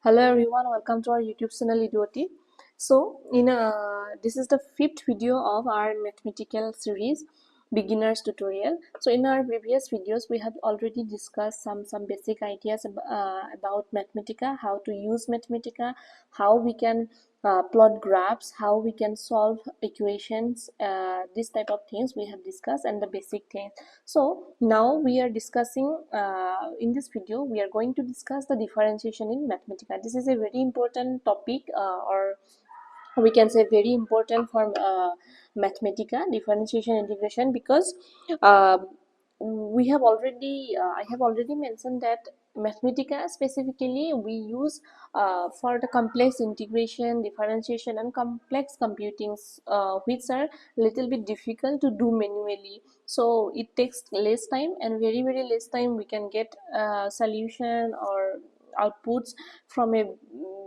Hello everyone, welcome to our YouTube channel Idioti. So, this is the fifth video of our mathematical series, beginners tutorial. So, in our previous videos, we have already discussed some basic ideas about Mathematica, how to use Mathematica, how we can plot graphs, how we can solve equations, this type of things we have discussed, and the basic things. So now we are discussing in this video we are going to discuss the differentiation in Mathematica. This is a very important topic, or we can say very important for Mathematica, differentiation integration, because we have already I have already mentioned that Mathematica specifically we use for the complex integration, differentiation and complex computings, which are little bit difficult to do manually. So it takes less time, and very less time we can get solution or outputs from a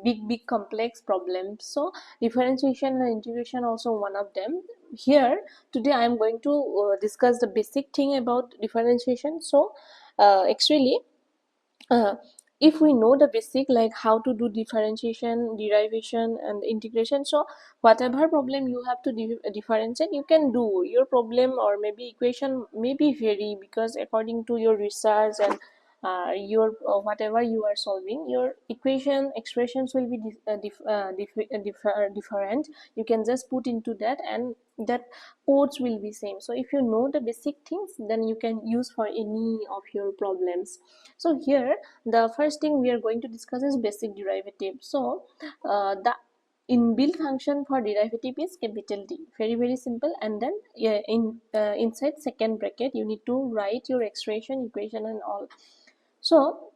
big complex problem. So differentiation and integration also one of them. Here today I am going to discuss the basic thing about differentiation. So actually uh, if we know the basic, like how to do differentiation, derivation and integration, so whatever problem you have to differentiate, you can do. Your problem or maybe equation may be vary, because according to your research and your whatever you are solving, your equation expressions will be different. You can just put into that, and that codes will be same. So if you know the basic things, then you can use for any of your problems. So here the first thing we are going to discuss is basic derivative. So the inbuilt function for derivative is capital D, very simple. And then inside second bracket you need to write your expression, equation and all. So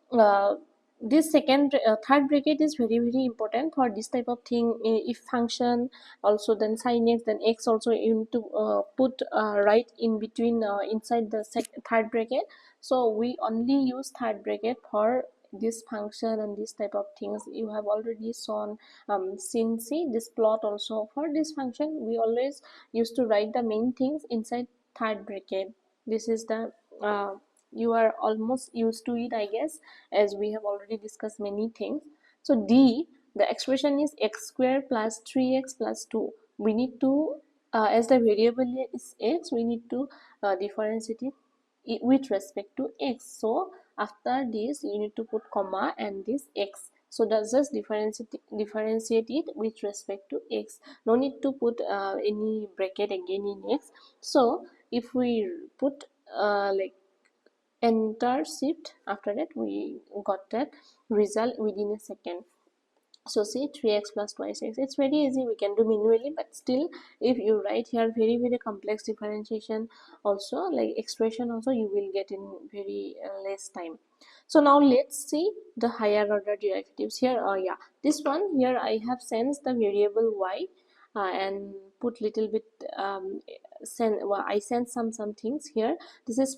this third bracket is very important for this type of thing. If function, also then sin x, then x also you need to put right in between, inside the third bracket. So we only use third bracket for this function and this type of things. You have already seen see this plot. Also for this function we always used to write the main things inside third bracket. This is the you are almost used to it, I guess, as we have already discussed many things. So D, the expression is x square plus 3x plus 2. We need to as the variable is x, we need to differentiate it with respect to x. So after this you need to put comma and this x. So that's just differentiate it with respect to x. No need to put any bracket again in x. So if we put like enter shift, after that we got that result within a second. So say 3x plus twice x, it's very easy, we can do manually, but still if you write here very complex differentiation also, like expression also, you will get in very less time. So now let's see the higher order derivatives here. Yeah, this one here I have sensed the variable y, and put little bit I sent some things here. This is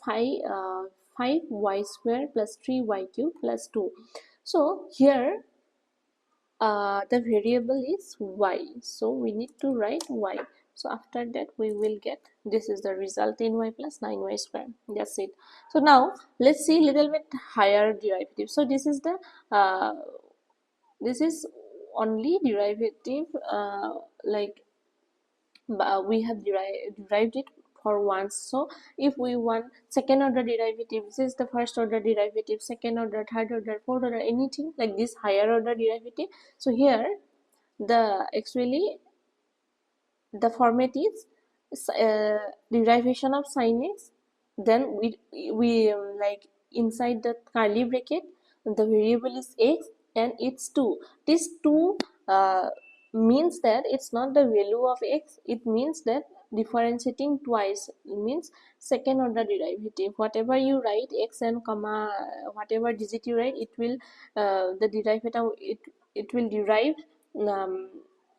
5y square plus 3y cube plus 2. So here the variable is y, so we need to write y. So after that we will get, this is the result, 10y plus 9y square. That's it. So now let's see little bit higher derivative. So this is the this is only derivative, like we have derived it for once. So if we want second order derivative, this is the first order derivative, second order, third order, fourth order, anything like this higher order derivative. So here the actually the format is derivation of sin x, then we like inside the curly bracket the variable is x and it's 2. This 2 means that it's not the value of x, it means that differentiating twice means second order derivative. Whatever you write x and comma, whatever digit you write, it will the derivative, it will derive um,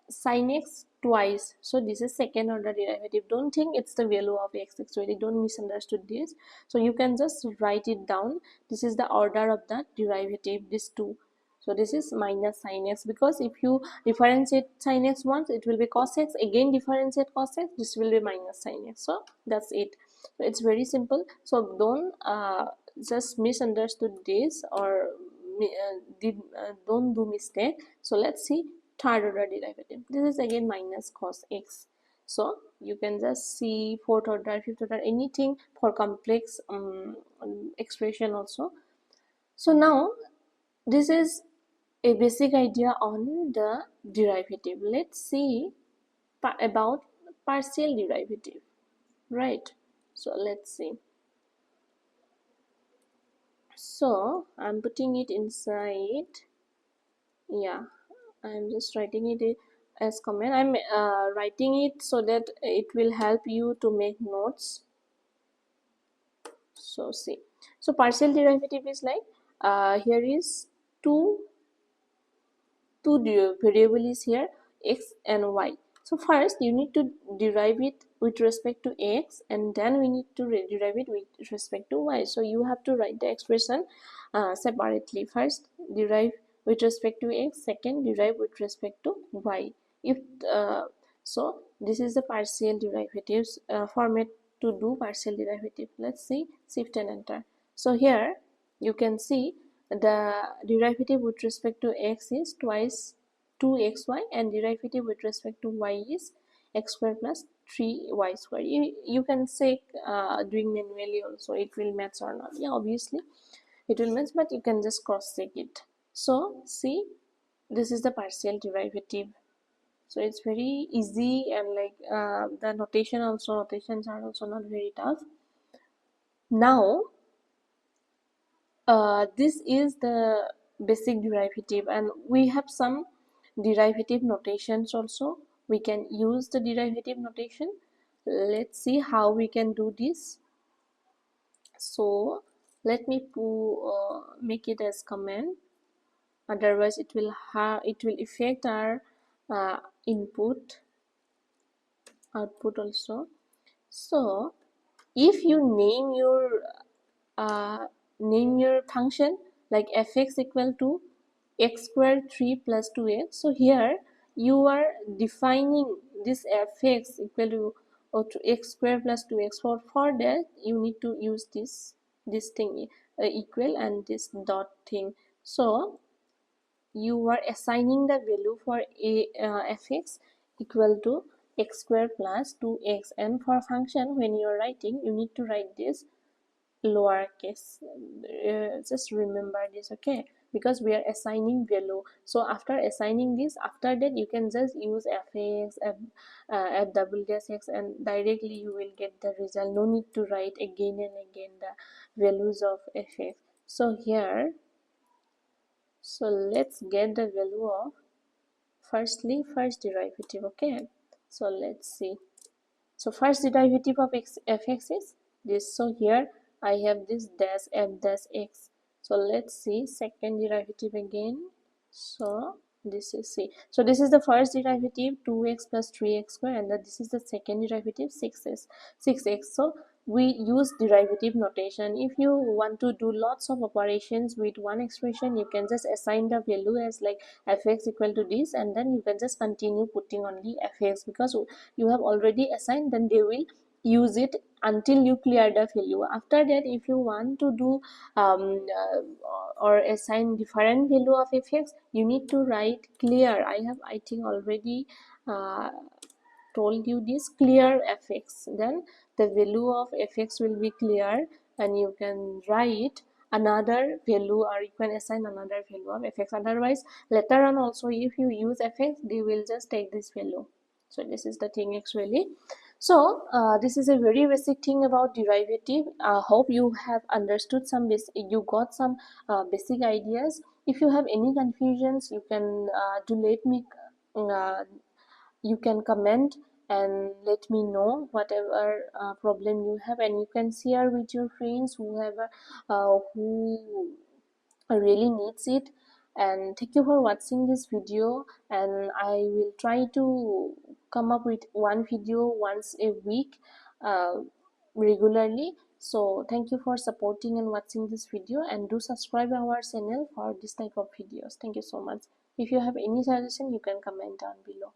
sin x twice. So this is second order derivative. Don't think it's the value of x, actually don't misunderstood this. So you can just write it down, this is the order of the derivative, this 2. So this is minus sin x, because if you differentiate sin x once, it will be cos x, again differentiate cos x, this will be minus sin x. So that's it. So it's very simple. So don't just misunderstood this, or don't do mistake. So let's see third order derivative. This is again minus cos x. So you can just see fourth order, fifth order, anything for complex expression also. So now this is a basic idea on the derivative. Let's see about partial derivative, right? So let's see. So I'm putting it inside. Yeah, I'm just writing it as comment. I'm writing it so that it will help you to make notes. So see, so partial derivative is like here is two variable is here, x and y. So first you need to derive it with respect to x, and then we need to derive it with respect to y. So you have to write the expression separately. First derive with respect to x, second derive with respect to y. If so this is the partial derivatives format to do partial derivative. Let's see, shift and enter. So here you can see the derivative with respect to x is twice 2xy, and derivative with respect to y is x square plus 3y square. You can say doing manually also it will match or not. Yeah, obviously it will match, but you can just cross check it. So see, this is the partial derivative. So it's very easy, and like the notations are also not very tough. Now this is the basic derivative, and we have some derivative notations also. We can use the derivative notation. Let's see how we can do this. So let me make it as comment, otherwise it will affect our input output also. So if you name your function like fx equal to x square 3 plus 2x, so here you are defining this fx equal to or to x square plus 2x. For that you need to use this thing equal and this dot thing. So you are assigning the value for fx equal to x square plus 2x, and for function when you are writing you need to write this lowercase. Just remember this, okay, because we are assigning value. So after assigning this, after that you can just use fx f double dash x, and directly you will get the result. No need to write again and again the values of fx. So here, so let's get the value of first derivative. Okay, so let's see. So first derivative of fx is this. So here I have this dash f dash x. So let's see second derivative again. So this is c. So this is the first derivative 2x plus 3x square, and this is the second derivative 6x. So we use derivative notation. If you want to do lots of operations with one expression, you can just assign the value as like fx equal to this, and then you can just continue putting only fx, because you have already assigned, then they will use it until you clear the value. After that, if you want to do or assign different value of fx, you need to write clear. I think already uh, told you this, clear fx, then the value of fx will be clear, and you can write another value, or you can assign another value of fx. Otherwise later on also if you use fx, they will just take this value. So this is the thing actually. So this is a very basic thing about derivative. Hope you have understood some you got some basic ideas. If you have any confusions, you can do let me uh, you can comment and let me know whatever problem you have, and you can share with your friends whoever who really needs it. And thank you for watching this video, and I will try to come up with one video once a week uh, regularly. So thank you for supporting and watching this video, and do subscribe our channel for this type of videos. Thank you so much. If you have any suggestion, you can comment down below.